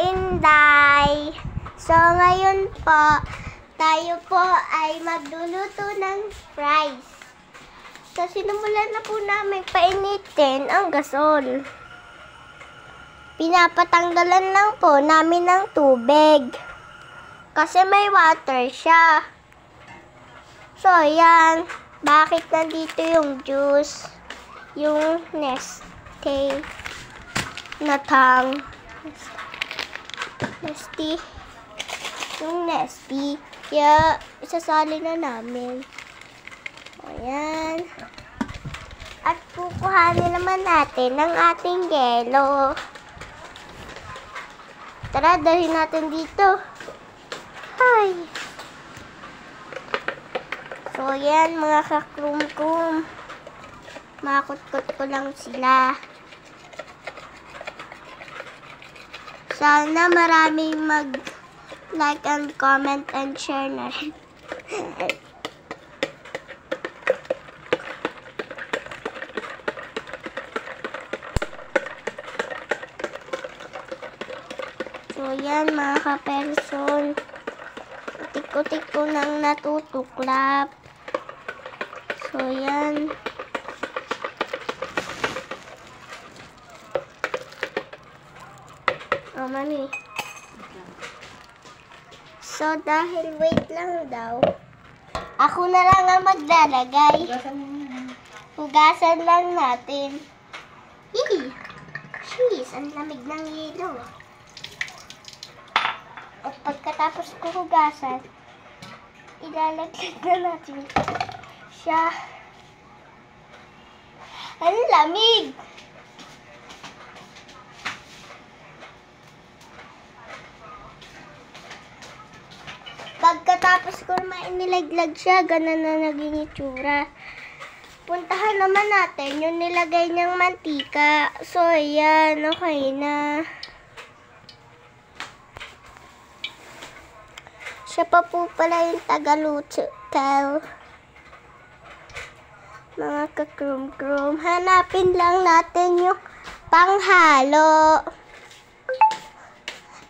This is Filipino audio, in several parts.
Inday. So, ngayon po, tayo po ay magluluto ng fries. So, sinimulan na po namin painitin ang gasol. Pinapatanggalan lang po namin ng tubig. Kasi may water siya. So, yan. Bakit nandito yung juice? Yung Nestea na tang. Nestea. Yung Nestea. Kaya, isasali na namin. Ayan. At kukuhanin naman natin ang ating yelo. Tara, dalhin natin dito. Hi! So, yan mga kakrum-krum. Makakut-kut ko lang sila. Sana maraming mag-like and comment and share na rin. So, yan mga ka-person. Utik-utik ko nang natutuklap. So, yan. Oh, mami. So, dahil wait lang daw, ako na lang ang maglalagay. Hugasan lang natin. Yee! Jeez, ang lamig ng yelo. At pagkatapos ko hugasan, ilalaglag na natin siya. Ang lamig! Pagkatapos ko naman inilaglag siya, ganun na naging itsura. Puntahan naman natin yung nilagay niyang mantika. So, ayan, okay na. Siya pa po pala yung tagaluto. Mga kakrum-krum. Hanapin lang natin yung panghalo.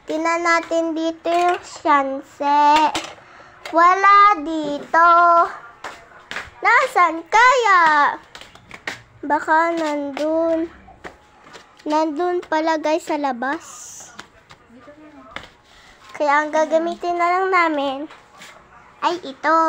Tingnan natin dito yung syanse. Wala dito. Nasaan kaya? Baka nandun. Nandun pala guys sa labas. Kaya ang gagamitin na lang namin ay ito.